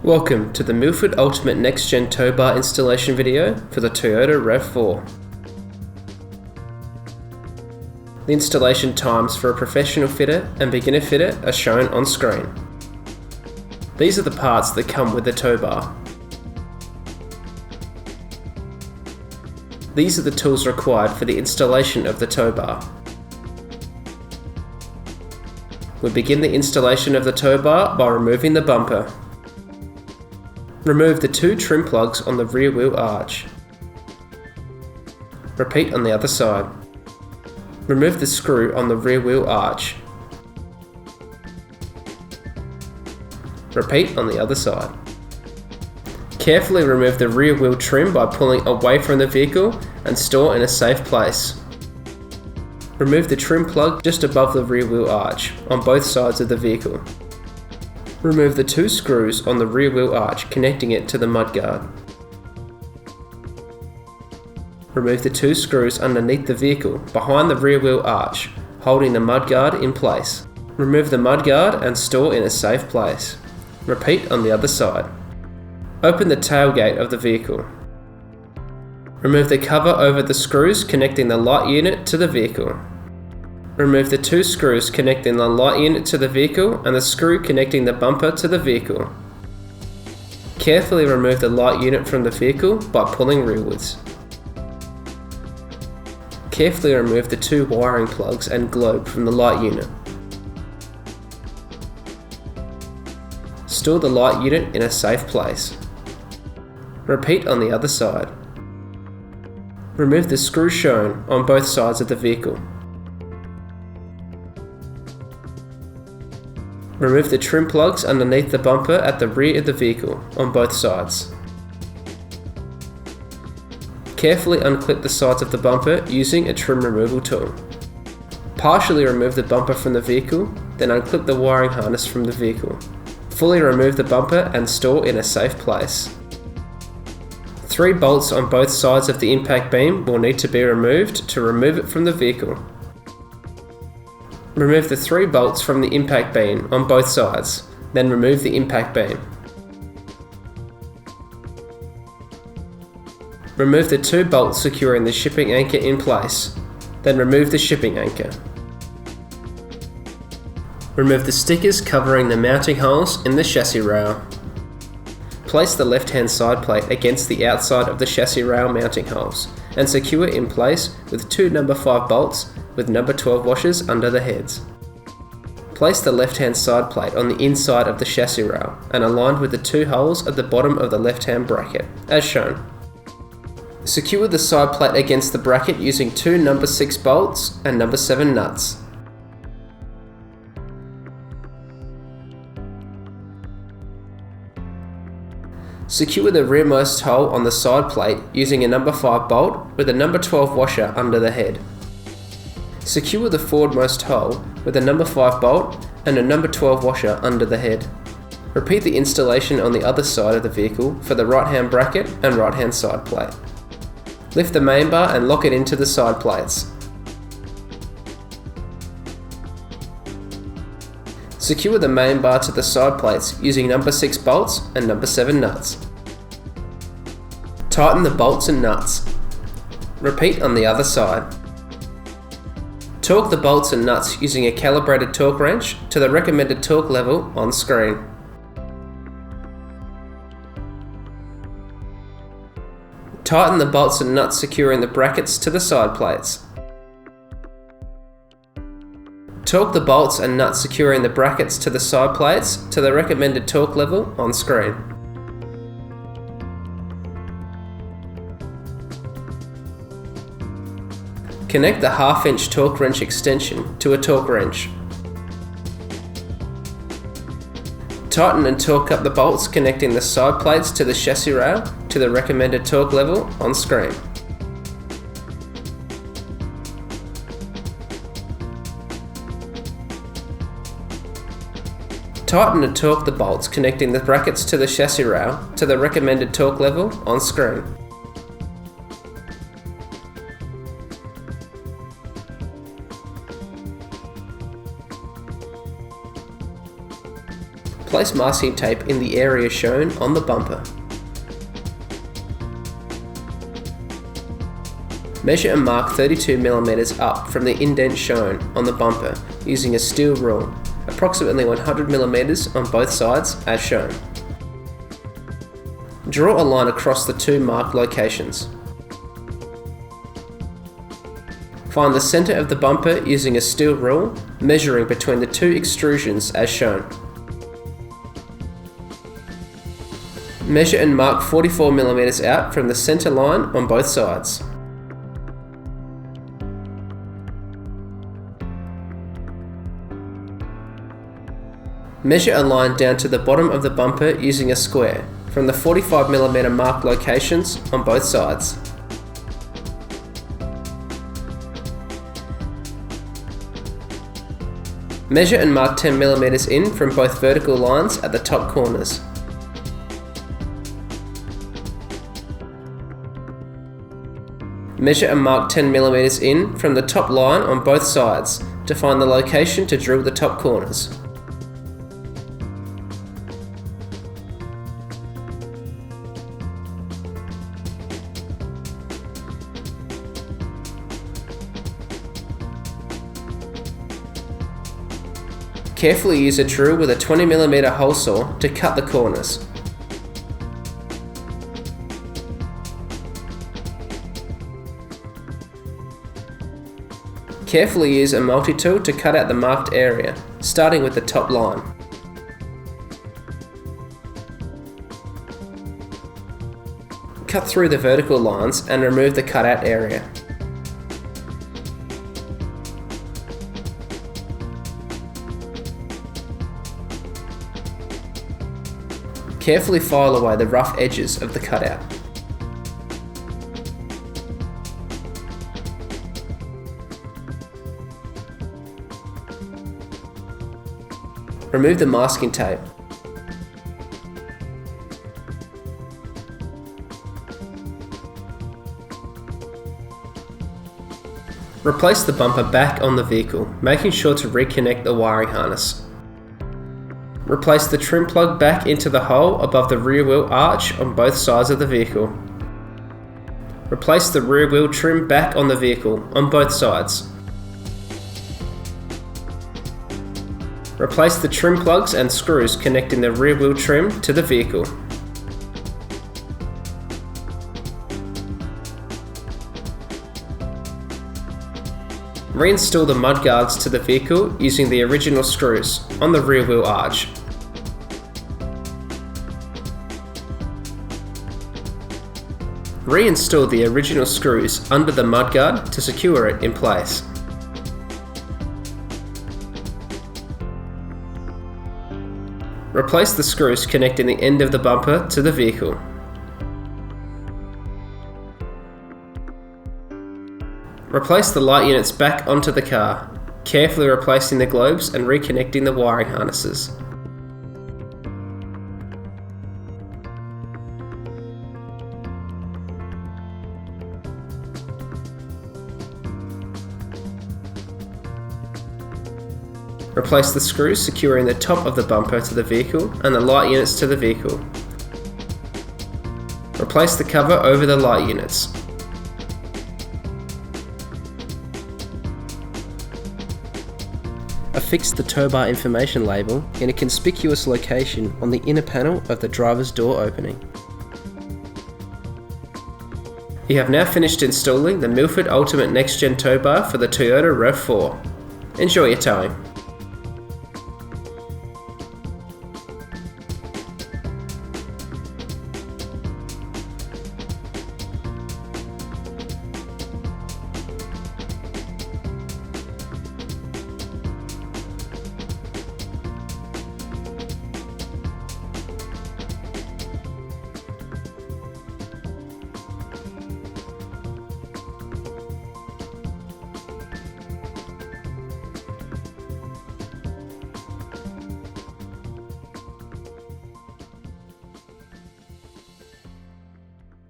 Welcome to the Milford Ultimate Next Gen Towbar installation video for the Toyota RAV4. The installation times for a professional fitter and beginner fitter are shown on screen. These are the parts that come with the Towbar. These are the tools required for the installation of the Towbar. We begin the installation of the Towbar by removing the bumper. Remove the two trim plugs on the rear wheel arch. Repeat on the other side. Remove the screw on the rear wheel arch. Repeat on the other side. Carefully remove the rear wheel trim by pulling away from the vehicle and store in a safe place. Remove the trim plug just above the rear wheel arch on both sides of the vehicle. Remove the two screws on the rear wheel arch connecting it to the mudguard. Remove the two screws underneath the vehicle behind the rear wheel arch, holding the mudguard in place. Remove the mudguard and store in a safe place. Repeat on the other side. Open the tailgate of the vehicle. Remove the cover over the screws connecting the light unit to the vehicle. Remove the two screws connecting the light unit to the vehicle and the screw connecting the bumper to the vehicle. Carefully remove the light unit from the vehicle by pulling rearwards. Carefully remove the two wiring plugs and globe from the light unit. Store the light unit in a safe place. Repeat on the other side. Remove the screw shown on both sides of the vehicle. Remove the trim plugs underneath the bumper at the rear of the vehicle on both sides. Carefully unclip the sides of the bumper using a trim removal tool. Partially remove the bumper from the vehicle, then unclip the wiring harness from the vehicle. Fully remove the bumper and store in a safe place. 3 bolts on both sides of the impact beam will need to be removed to remove it from the vehicle. Remove the 3 bolts from the impact beam on both sides, then remove the impact beam. Remove the 2 bolts securing the shipping anchor in place, then remove the shipping anchor. Remove the stickers covering the mounting holes in the chassis rail. Place the left-hand side plate against the outside of the chassis rail mounting holes and secure in place with 2 number 5 bolts with number 12 washers under the heads. Place the left-hand side plate on the inside of the chassis rail and aligned with the 2 holes at the bottom of the left-hand bracket, as shown. Secure the side plate against the bracket using 2 number 6 bolts and number 7 nuts. Secure the rearmost hole on the side plate using a number 5 bolt with a number 12 washer under the head. Secure the forwardmost hole with a number 5 bolt and a number 12 washer under the head. Repeat the installation on the other side of the vehicle for the right hand bracket and right hand side plate. Lift the main bar and lock it into the side plates. Secure the main bar to the side plates using number 6 bolts and number 7 nuts. Tighten the bolts and nuts. Repeat on the other side. Torque the bolts and nuts using a calibrated torque wrench to the recommended torque level on screen. Tighten the bolts and nuts securing the brackets to the side plates. Torque the bolts and nuts securing the brackets to the side plates to the recommended torque level on screen. Connect the 1/2 inch torque wrench extension to a torque wrench. Tighten and torque up the bolts connecting the side plates to the chassis rail to the recommended torque level on screen. Tighten and torque the bolts connecting the brackets to the chassis rail to the recommended torque level on screen. Place masking tape in the area shown on the bumper. Measure and mark 32mm up from the indent shown on the bumper using a steel rule, approximately 100mm on both sides as shown. Draw a line across the two marked locations. Find the centre of the bumper using a steel rule, measuring between the two extrusions as shown. Measure and mark 44mm out from the centre line on both sides. Measure a line down to the bottom of the bumper using a square, from the 45mm marked locations on both sides. Measure and mark 10mm in from both vertical lines at the top corners. Measure and mark 10mm in from the top line on both sides to find the location to drill the top corners. Carefully use a drill with a 20mm hole saw to cut the corners. Carefully use a multi-tool to cut out the marked area, starting with the top line. Cut through the vertical lines and remove the cutout area. Carefully file away the rough edges of the cutout. Remove the masking tape. Replace the bumper back on the vehicle, making sure to reconnect the wiring harness. Replace the trim plug back into the hole above the rear wheel arch on both sides of the vehicle. Replace the rear wheel trim back on the vehicle on both sides. Replace the trim plugs and screws connecting the rear wheel trim to the vehicle. Reinstall the mudguards to the vehicle using the original screws on the rear wheel arch. Reinstall the original screws under the mudguard to secure it in place. Replace the screws connecting the end of the bumper to the vehicle. Replace the light units back onto the car, carefully replacing the globes and reconnecting the wiring harnesses. Replace the screws securing the top of the bumper to the vehicle and the light units to the vehicle. Replace the cover over the light units. Affix the Towbar information label in a conspicuous location on the inner panel of the driver's door opening. You have now finished installing the Milford Ultimate Next Gen Towbar for the Toyota RAV4. Enjoy your towing.